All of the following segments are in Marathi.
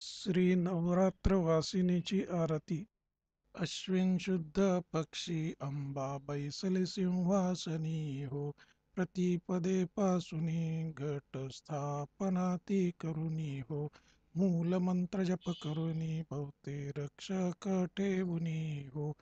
श्री नवरात्र वासिनीची आरती. अश्विन शुद्ध पक्षी अंबा बैसले सिंहासनी हो. प्रतिपदे पासूनी घट स्थापना ती करुणी हो. मूल मंत्र जप करुणी भवते रक्षक ठेवुनी हो.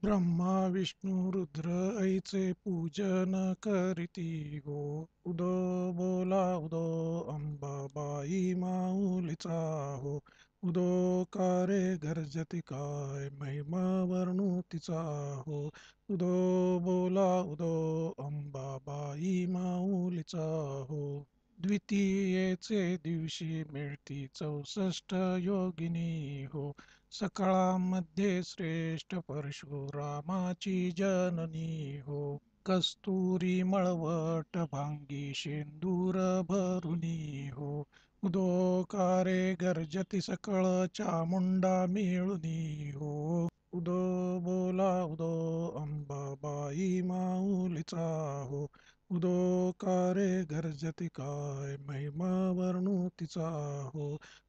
ब्रह्मा विष्णू रुद्र ऐचे पूजन करीती हो. उदो बोला उदो अंबाबाई माऊलीचा हो. उदोकारे गर्जती काय महिमा वर्णू तिचा हो. उदो बोला उदो अंबाबाई माऊलीचा हो. द्वितीयेचे दिवशी मिळती 64 योगिनी हो. सकाळामध्ये श्रेष्ठ परशुरामाची जननी हो. कस्तुरी मळवट भांगी शेंदूर भरुनी हो. उदोकारे गर्जती सकळ चामुंडा मिळुनी हो. उदो बोला उदो अंबाबाई माऊलीचा हो. उदोकारे गर्जती काय महिमा वर्णू तिचा हो.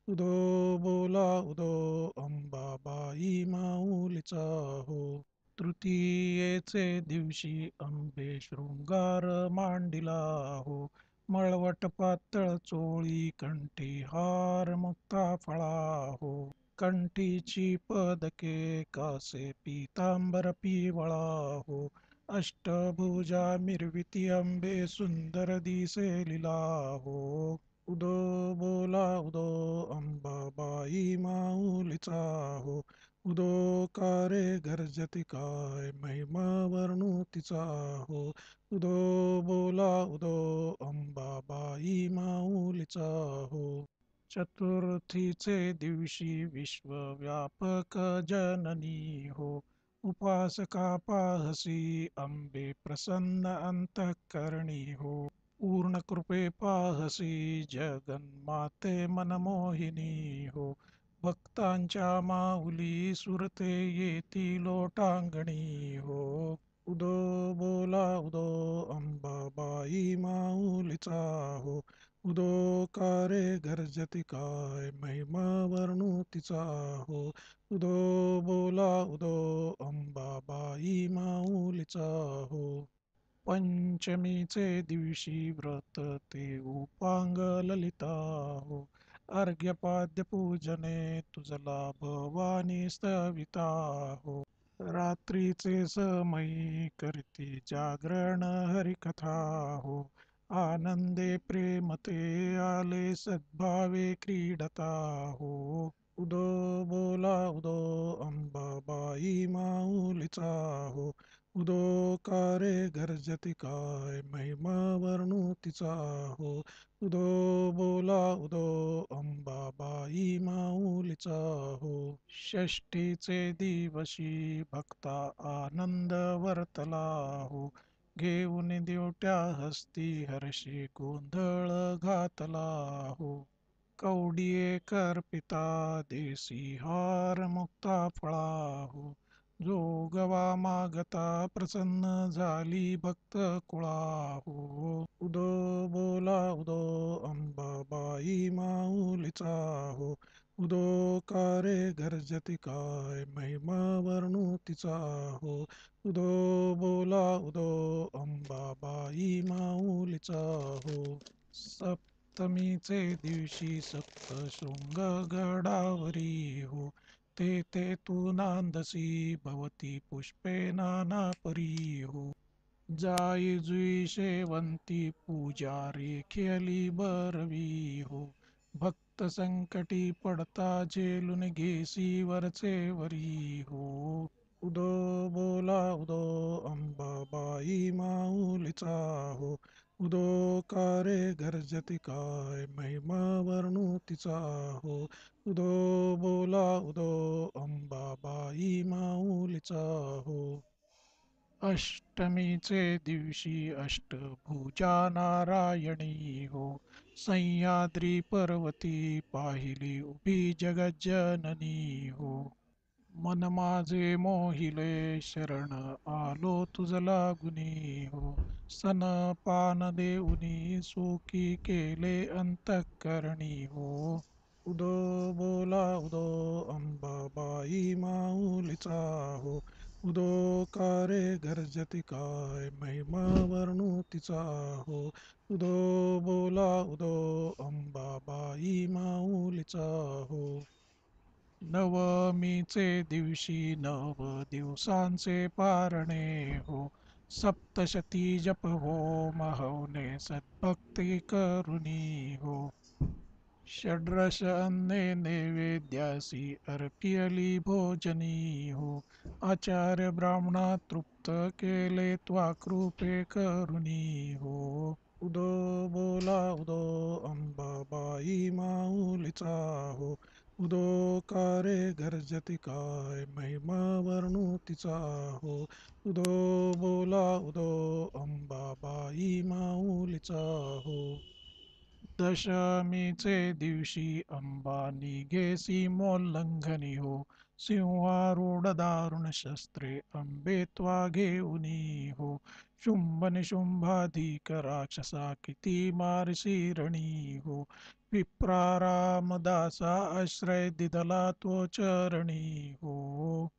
उदो बोला उदो अंबाबाई माऊलीचा हो. तृतीयेचे दिवशी अंबे शृंगार मांडिला हो. मळवट पातळ चोळी कंठी हार मुक्ता फळा हो. कंठीची पदके कासे पीतांबर पिवळा हो. अष्टभुजा मिरविती अंबे सुंदर दिसे लीला हो. उदो बोला उदो अंबाबाई माऊलीचा हो. उदोकारे गर्जती काय महिमा वर्णू तिचा हो. उदो बोला उदो अंबाबाई माऊलीचा हो. चतुर्थीचे दिवशी विश्वव्यापक जननी हो. उपासका पाहसी अंबे प्रसन्न अंतःकरणी हो. पूर्ण कृपे पाहसी जगन्माते मनमोहिनी हो. भक्तांच्या माऊली सुरते येती लोटांगणी हो. उदो बोला उदो अंबाबाई माऊलीचा हो. उदोकारे गर्जती काय महिमा वर्णू तिचा हो. उदो बोला उदो अंबाबाई माऊलीचा हो. पंचमीचे दिवशी व्रत ते उपांग ललिता हो. अर्घ्यपाद्य पूजने तुझला भवानी स्तविता हो. रात्रीचे समयी करती जागरण हरिकथा हो. आनंदे प्रेमते आले सद्भावे क्रीडता हो. उदो बोला उदो अंबाबाई माऊलीचा हो. उदोकारे गर्जती काय महिमा वर्णू तिचा हो. उदो बोला उदो अंबाबाई माऊलीचा हो. षष्टीचे दिवशी भक्ता आनंद वर्तला हो. घेऊन दिवट्या हस्ती हर्षी गोंधळ घातला हो. कवडीये करपिता देसी हार मुक्ता फळा हो. जोगवा मागता प्रसन्न झाली भक्त कुळा हो. उदो बोला उदो अंबाबाई माऊलीचा हो. उदोकारे गर्जती काय महिमा वर्णू तिचा हो. उदो बोला उदो अंबाबाई माऊलीचा हो. सप्तमीचे दिवशी सप्तशृंग गडावरी हो. ते तू नांदसी भवती पुष्पे नाना परी हो. जाई जुई शेवंती पूजा रेखेली बरवी हो. भक्त संकटी पडता झेलून घेसी वरचे वरी हो. उदो बोला उदो अंबाबाई माऊलीचा हो. उदोकारे गर्जती काय महिमा वर्णू तिचा हो. उदो बोला उदो अंबाबाई माऊलीचा हो. अष्टमीचे दिवशी अष्टभुजा नारायणी हो. सह्याद्री पर्वती पाहिली उभी जगज्जननी हो. मन माझे मोहिले शरण आलो तुझ लागुनी हो. सन पान देऊनी सुखी केले अंतःकरणी हो. उदो बोला उदो अंबाबाई माऊलीचा हो. उदो का रे गर्जती काय महिमा वर्णू तिचा हो. उदो बोला उदो अंबाबाई माऊलीचा हो. नवमीचे दिवशी नव दिवसांचे पारणे हो. सप्तशती जप हो महवने सद्भक्ती करुणी हो. षड्रश अन्ने नैवेद्यासी अर्पियली भोजनी हो. आचार्य ब्राह्मणा तृप्त केले त्वा कृपे करुणी हो. उदो बोला उदो अंबाबाई माऊलीचा हो. उदो का रे गर्जती काय महिमा वर्णू तिचा हो. उदो बोला उदो अंबाबाई माऊलीचा हो. दशमीचे दिवशी अंबा निघेसी मोल्लंघनी हो. सिंहारूढ दारुण शस्त्रे अंबे त्वा घेऊनी हो. शुंभ निशुंभाधिक राक्षसा किती मारशी रणी हो. विप्रा रामदासा आश्रय दिदला तो चरणी हो.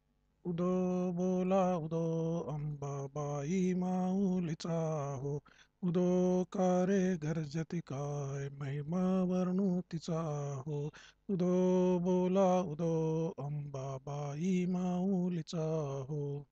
उदो बोला उदो अंबाबाई माऊलीचा हो. उदो का रे गर्जती काय महिमा वर्णू तिचा हो. उदो बोला उदो अंबाबाई माऊलीचा हो.